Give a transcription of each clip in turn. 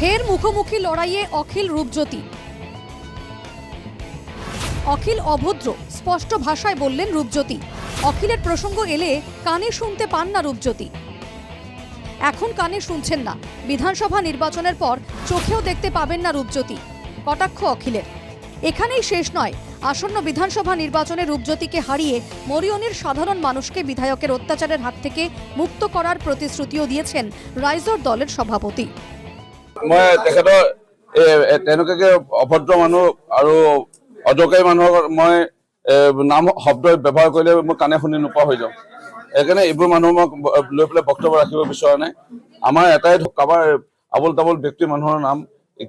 ফের মুখোমুখি লড়াইয়ে অখিল রূপজ্যোতি। অখিল অভদ্র, স্পষ্ট ভাষায় বললেন রূপজ্যোতি। অখিলের প্রসঙ্গ এলে কানে শুনতে পান না রূপজ্যোতি। এখন কানে শুনছেন না, বিধানসভা নির্বাচনের পর চোখেও দেখতে পাবেন না রূপজ্যোতি, কটাক্ষ অখিলের। এখানেই শেষ নয়, আসন্ন বিধানসভা নির্বাচনে রূপজ্যোতিকে হারিয়ে মরিয়নির সাধারণ মানুষকে বিধায়কের অত্যাচারের হাত থেকে মুক্ত করার প্রতিশ্রুতিও দিয়েছেন ৰাইজৰ দলেৰ সভাপতি। মই তেখেতৰ তেনেকুৱাকে অভদ্ৰ মানুহ আৰু অদৰকাৰী মানুহৰ মই নাম শব্দ ব্যৱহাৰ কৰিলে মই কাণে শুনি নোপোৱা হৈ যাওঁ। সেইকাৰণে এইবোৰ মানুহ মই লৈ পেলাই বক্তব্য ৰাখিব বিচৰা নাই। আমাৰ এটাই কাৰোবাৰ আবল তাবল ব্যক্তি মানুহৰ নাম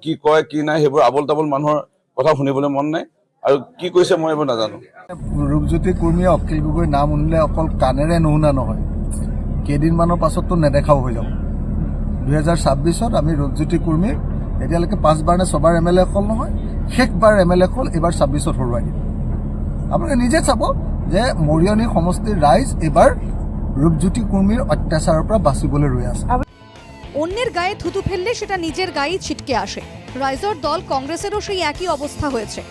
কি কয় কি নাই সেইবোৰ আবল তাবল মানুহৰ কথা শুনিবলৈ মন নাই, আৰু কি কৈছে মই এইবোৰ নাজানো। ৰূপজ্যোতি কুৰ্মীয়ে অখিল গগৈৰ নাম শুনিলে অকল কাণেৰে নুশুনা নহয়, কেইদিনমানৰ পাছততো নেদেখাও হৈ যাব। 2026 আমি ৰূপজ্যোতি কুৰ্মীক এতিয়ালৈকে 5বাৰ নে 6বাৰ MLA অকল নহয়, শেষবাৰ MLA অকল এইবাৰ 26ত হৰুৱাই দিম। আপোনালোকে নিজে চাব যে মৰিয়নি সমষ্টিৰ ৰাইজ এইবাৰ ৰূপজ্যোতি কুৰ্মীৰ অত্যাচাৰেৰ পৰা বাঁচিবলৈ ৰয়ে আছে। অন্যেৰ গায়ে থুতু ফেললে সেটা নিজেৰ গায়েই ছিটকে আসে। ৰাইজৰ দল কংগ্রেসেরও সেই একই অবস্থা হয়েছে।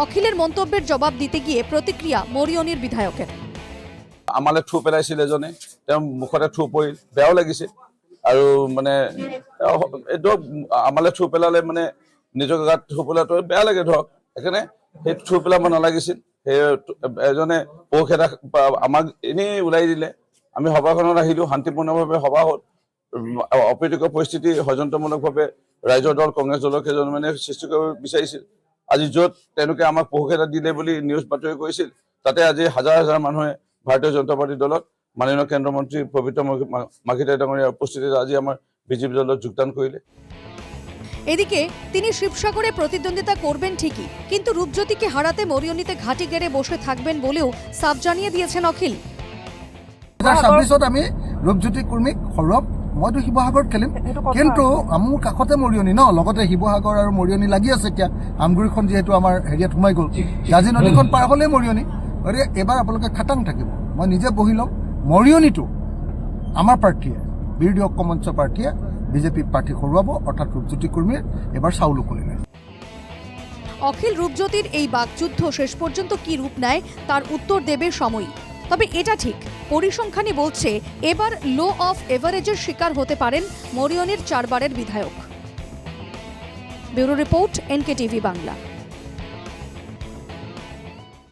অখিলের মন্তব্যের জবাব দিতে গিয়ে প্রতিক্রিয়া মরিয়নির বিধায়কের। আমালে থু পেলাইছিল এজনে, তেওঁ মুখতে থু পৰিল, বেয়াও লাগিছে। আৰু মানে এইটো আমালে থু পেলালে মানে নিজৰ গাত থু পেলাটো বেয়া লাগে ধৰক, সেইকাৰণে সেই থু পেলাব নালাগিছিল। সেই এজনে পৌষ এটা আমাক এনেই ওলাই দিলে। আমি সভাখনত আহিলোঁ, শান্তিপূৰ্ণভাৱে সভা হ'ল। অপ্ৰীতিকৰ পৰিস্থিতি ষড়যন্ত্ৰমূলকভাৱে ৰাইজৰ দল কংগ্ৰেছ দলৰ কেইজনমানে সৃষ্টি কৰিব বিচাৰিছিল। আজি য'ত তেওঁলোকে আমাক পৌষ এটা দিলে বুলি নিউজ বাতৰি কৰিছিল, তাতে আজি হাজাৰ হাজাৰ মানুহে ভাৰতীয় জনতা পাৰ্টি দলত মাননীয় কেন্দ্ৰীয় মন্ত্ৰী পবিত্ৰ মাঘিতাই ডাঙৰীয়াৰ উপস্থিতিত আজি আমাৰ বিজেপি দলত যোগদান কৰিলে। এদিকে তিনি শিবসাগরে প্রতিদ্বন্দ্বিতা করবেন ঠিকই, কিন্তু রূপজ্যোতিকে হারাতে মরিয়নিতে ঘাঁটি গেড়ে বসে থাকবেন বলেও সাফ জানিয়ে দিয়েছেন অখিল। 2026 আমি ৰূপজ্যোতি কুৰ্মীক হৰুৱাম। মইতো শিৱসাগৰত খেলিম, কিন্তু মোৰ কাষতে মৰিয়নি ন, লগতে শিৱসাগৰ আৰু মৰিয়নি লাগি আছে। এতিয়া আমগুৰিখন যিহেতু আমাৰ হেৰিয়াত সোমাই গ'ল, জাঁজি নদীখন পাৰ হ'লেই মৰিয়নি। গতিকে এইবাৰ আপোনালোকে খাটাং থাকিব, মই নিজে বহি ল'ম। মৰিয়নিটো আমাৰ পাৰ্টীয়ে, বিৰোধী ঐক্য মঞ্চ পাৰ্টীয়ে বিজেপি প্রার্থী হরুয়াব, অর্থাৎ রূপজ্যোতি কুর্মীর এবার সাউলু করিলেন। অখিল রূপজ্যোতির এই বাকযুদ্ধ শেষ পর্যন্ত কি রূপ নেয় তার উত্তর দেবে সময়। তবে এটা ঠিক, পরিসংখ্যানই বলছে এবার লো অফ এভারেজের শিকার হতে পারেন মরিয়নির 4বারের বিধায়ক। Bureau report, NKTV Bangla.